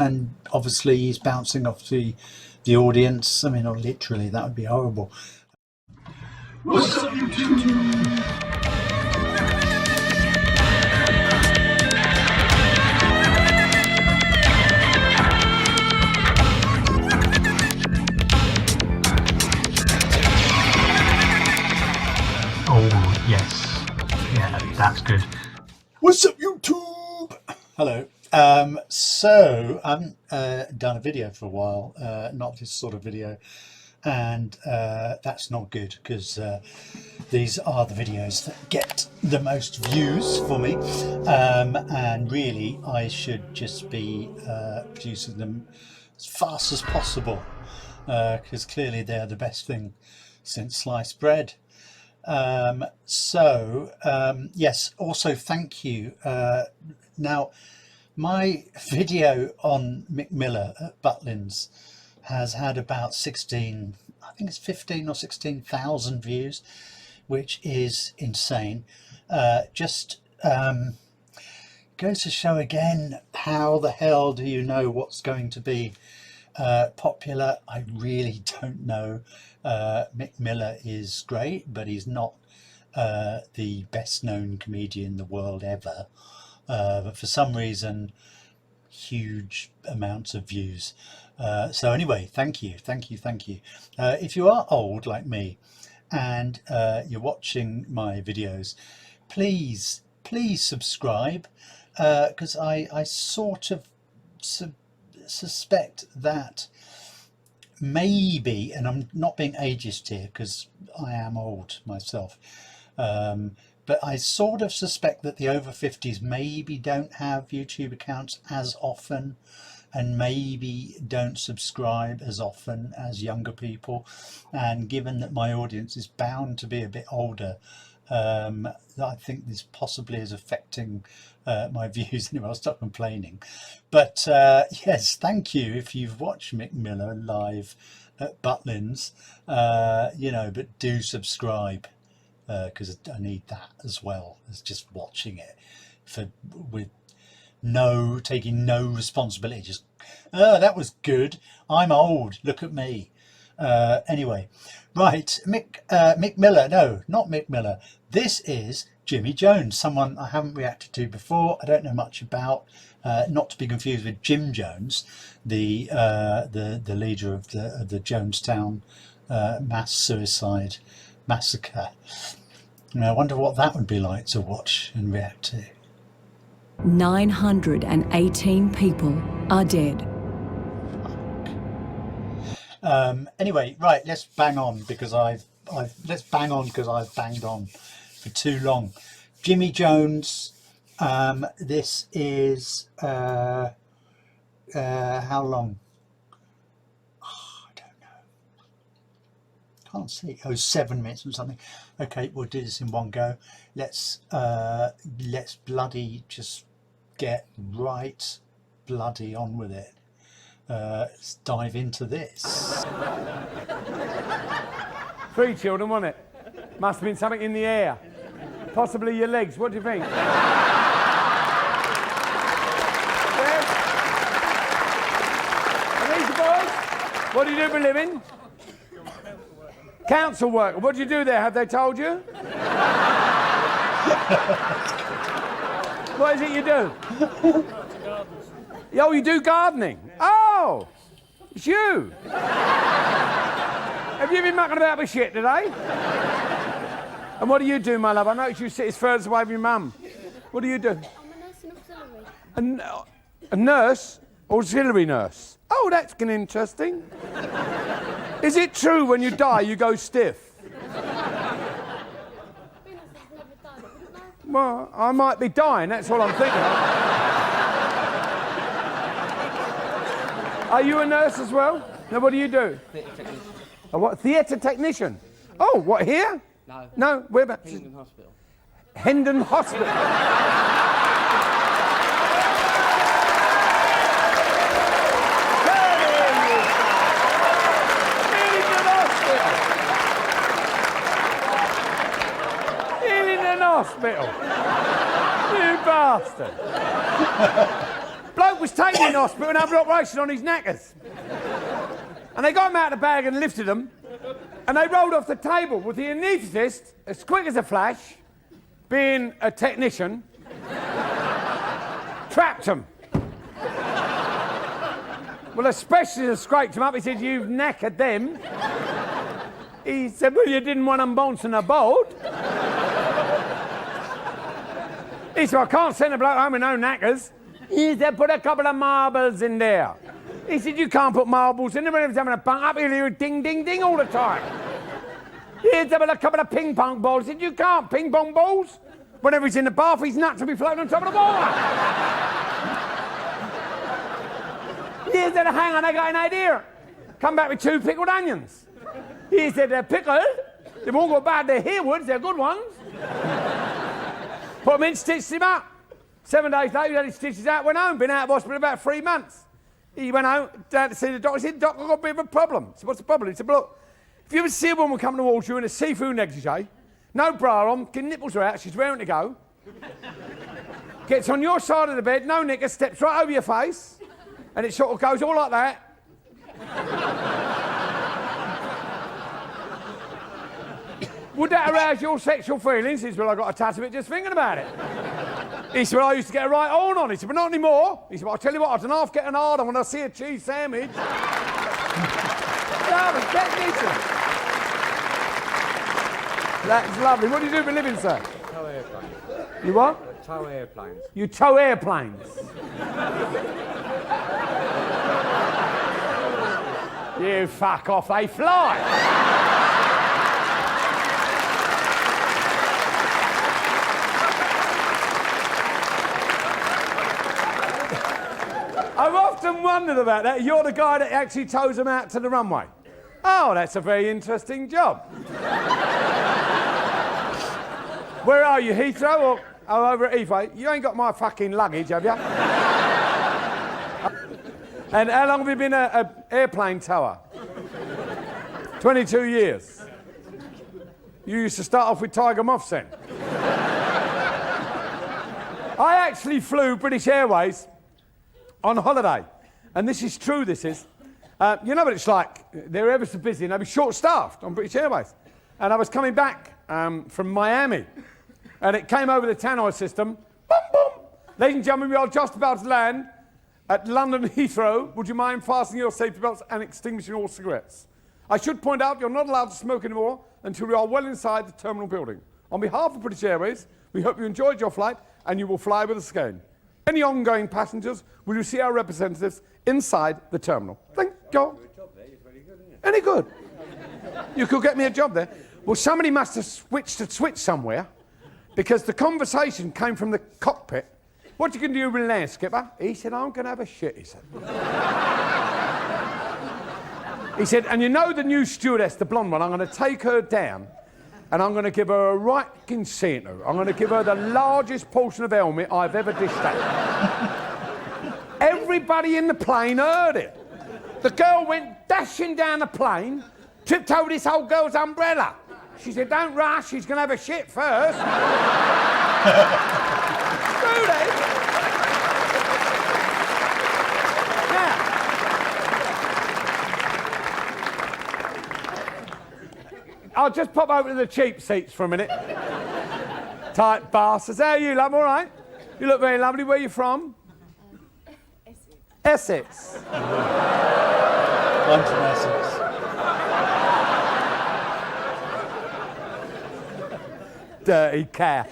and obviously he's bouncing off the audience. I mean, not literally, that would be horrible. What's up, YouTube? Oh, yes. Yeah, that's good. What's up, YouTube? Hello. So I haven't done a video for a while, not this sort of video, and that's not good, because these are the videos that get the most views for me, and really I should just be producing them as fast as possible, because clearly they're the best thing since sliced bread. Yes, also thank you. Now, my video on Mick Miller at Butlins has had about 16, I think it's 15 or 16,000 views, which is insane. Just goes to show again, how the hell do you know what's going to be popular? I really don't know. Mick Miller is great, but he's not the best known comedian in the world ever. But for some reason, huge amounts of views. So anyway, thank you. If you are old like me and you're watching my videos, please subscribe, because I sort of suspect that maybe, and I'm not being ageist here because I am old myself, but I sort of suspect that the over 50s maybe don't have YouTube accounts as often, and maybe don't subscribe as often as younger people. And given that my audience is bound to be a bit older, I think this possibly is affecting my views. Anyway, I'll stop complaining. But yes, thank you if you've watched Mick Miller live at Butlins, but do subscribe, because I need that as well as just watching it with taking no responsibility. Just, oh, that was good, I'm old, look at me. Anyway, right, Mick Miller, no, not Mick Miller. This is Jimmy Jones, someone I haven't reacted to before, I don't know much about, not to be confused with Jim Jones, the leader of the Jonestown mass suicide massacre. And I wonder what that would be like to watch and react to. 918 people are dead. Anyway, right, let's bang on, because I've banged on for too long. Jimmy Jones, this is how long? Oh, I don't know, can't see. Oh, 7 minutes or something. Okay, we'll do this in one go. Let's bloody just get right bloody on with it. Let's dive into this. 3 children, wasn't it? Must have been something in the air. Possibly your legs. What do you think? Are these the boys? What do you do for a living? Council worker. What do you do there? Have they told you? What is it you do? Oh, you do gardening. Oh, it's you. Have you been mucking about with shit today? And what do you do, my love? I noticed you sit as furthest away from your mum. What do you do? I'm a nurse and auxiliary. A nurse? Auxiliary nurse? Oh, that's interesting. Is it true when you die you go stiff? Well, I might be dying, that's all I'm thinking. Are you a nurse as well? No, what do you do? Theatre technician. A what? Theatre technician? Oh, what, here? No. No, whereabouts? Hendon Hospital. Hendon Hospital. Hospital. You bastard. Bloke was taken in hospital and had an operation on his knackers. And they got him out of the bag and lifted him. And they rolled off the table with the anaesthetist, as quick as a flash, being a technician, trapped him. Well, the specialist scraped him up. He said, "You've knackered them." He said, "Well, you didn't want them bouncing a boat." He said, "I can't send a bloke home with no knackers." He said, "Put a couple of marbles in there." He said, "You can't put marbles in there. When he's having a bunk up, he'll hear ding, ding, ding all the time." He said, "Put a couple of ping pong balls." He said, "You can't ping pong balls. Whenever he's in the bath, he's nuts to be floating on top of the water." He said, "Hang on, I got an idea. Come back with 2 pickled onions." He said, "They're pickled. They won't go bad. They're Herewoods. They're good ones." Put them in, stitched him up. 7 days later, he had his stitches out, went home. Been out of hospital about 3 months. He went home, down to see the doctor. He said, "Doc, I've got a bit of a problem." I said, "What's the problem?" He said, "Look, if you ever see a woman come towards you in a see-through negligee, no bra on, her nipples are out, she's raring to go, gets on your side of the bed, no knickers, steps right over your face, and it sort of goes all like that." "Would that arouse your sexual feelings?" He said, "Well, I got a touch of it just thinking about it." He said, "Well, I used to get a right on." He said, "But not anymore." He said, "Well, I'll tell you what, I don't half get an hard on when I see a cheese sandwich." Lovely, technician. That's lovely. What do you do for a living, sir? Tow airplanes. You what? Tow airplanes. You tow airplanes. You fuck off, they fly. I've often wondered about that. You're the guy that actually tows them out to the runway. Oh, that's a very interesting job. Where are you, Heathrow or over at Heathrow? You ain't got my fucking luggage, have you? And how long have you been an airplane tower? 22 years. You used to start off with Tiger Moths then. I actually flew British Airways on holiday. And this is true, this is. You know what it's like? They're ever so busy and they'll be short-staffed on British Airways. And I was coming back from Miami. And it came over the tannoy system. Boom, boom. Ladies and gentlemen, we are just about to land at London Heathrow. Would you mind fastening your safety belts and extinguishing all cigarettes? I should point out you're not allowed to smoke anymore until we are well inside the terminal building. On behalf of British Airways, we hope you enjoyed your flight and you will fly with us again. Any ongoing passengers, will you see our representatives inside the terminal? Thank you. Any good? You could get me a job there. Well, somebody must have switched a switch somewhere because the conversation came from the cockpit. "What you can do with land, skipper?" He said, "I'm going to have a shit," he said. He said, "And you know the new stewardess, the blonde one, I'm going to take her down and I'm going to give her a right concerto. I'm going to give her the largest portion of helmet I've ever dished out." Everybody in the plane heard it. The girl went dashing down the plane, tripped over this old girl's umbrella. She said, "Don't rush, she's going to have a shit first." Trudy. Now, I'll just pop over to the cheap seats for a minute. Tight bastards. How are you, love? All right? You look very lovely. Where are you from? Essex. I'm from Essex. Dirty cow.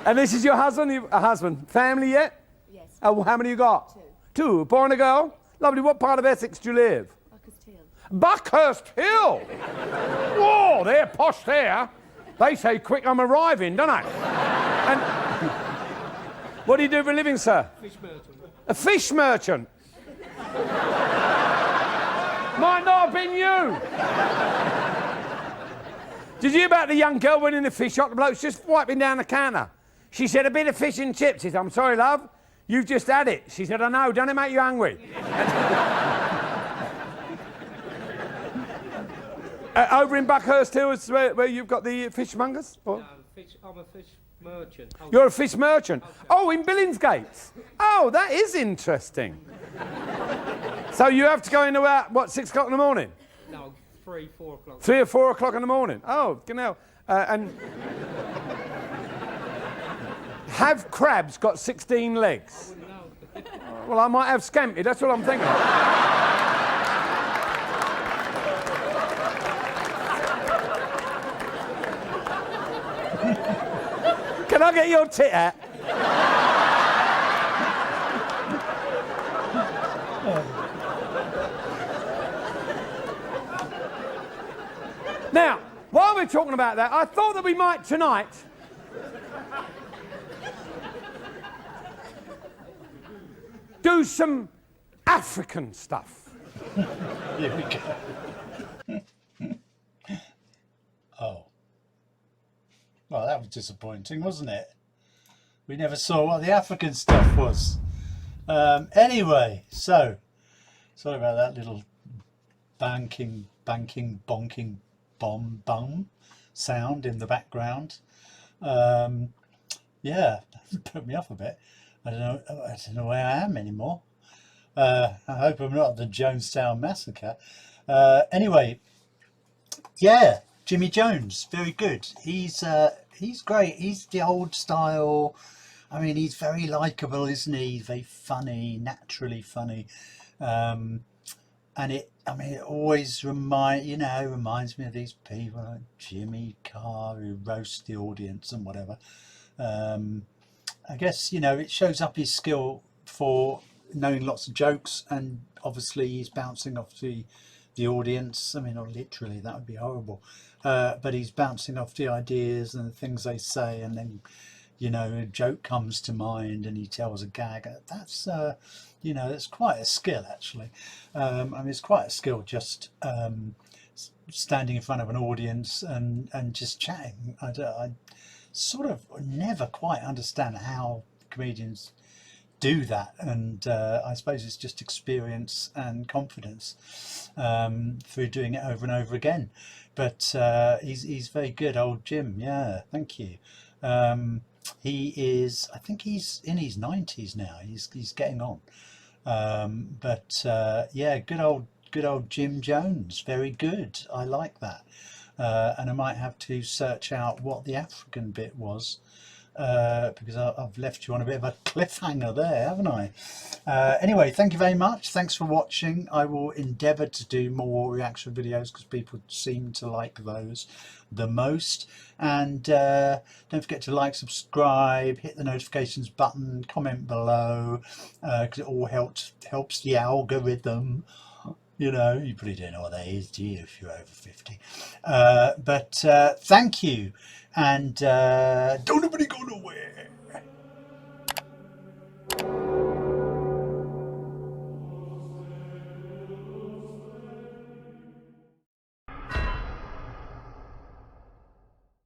And this is your husband? A husband. Family yet? Yes. Oh, how many you got? 2. 2. A boy and a girl? Lovely. What part of Essex do you live? Buckhurst Hill. Buckhurst Hill! Whoa, they're posh there. They say, "Quick, I'm arriving," don't they? And what do you do for a living, sir? Fish merchant. A fish merchant. Might not have been you. Did you hear about the young girl went in the fish shop? The bloke's just wiping down the counter. She said, "A bit of fish and chips." He said, "I'm sorry, love. You've just had it." She said, "I know. Don't it make you hungry?" Over in Buckhurst Hill is where you've got the fishmongers? Or? I'm a fish merchant. You're a fish merchant. Oh, in Billingsgate. Oh, that is interesting. So you have to go in about, what, 6 o'clock in the morning? No, 3, 4 o'clock. 3 or 4 o'clock in the morning. Oh, you know. And have crabs got 16 legs? No. Well, I might have scampi. That's what I'm thinking. Can I get your tit out? Now, while we're talking about that, I thought that we might tonight do some African stuff. Here we go. Oh. Well, that was disappointing, wasn't it? We never saw what the African stuff was. Anyway, so sorry about that little banking, bonking, bomb sound in the background. Yeah, put me off a bit. I don't know where I am anymore. I hope I'm not at the Jonestown massacre. Anyway, yeah, Jimmy Jones, very good. He's great. He's the old style. I mean, he's very likable, isn't he? He's very funny, naturally funny. And it always reminds me of these people like Jimmy Carr who roast the audience and whatever. I guess, it shows up his skill for knowing lots of jokes, and obviously he's bouncing off the audience. I mean, not literally, that would be horrible. But he's bouncing off the ideas and the things they say, and then, a joke comes to mind and he tells a gag. That's, that's quite a skill, actually. It's quite a skill just standing in front of an audience and just chatting. I sort of never quite understand how comedians do that, and I suppose it's just experience and confidence through doing it over and over again. But he's very good, old Jim. Yeah, thank you. He is, I think he's in his 90s now. He's getting on. Yeah, good old Jim Jones. Very good. I like that. And I might have to search out what the African bit was, because I've left you on a bit of a cliffhanger there, haven't I? Anyway, thank you very much. Thanks for watching. I will endeavour to do more reaction videos because people seem to like those the most. And don't forget to like, subscribe, hit the notifications button, comment below, because it all helps the algorithm. You probably don't know what that is, do you, if you're over 50? Thank you, and don't nobody go nowhere.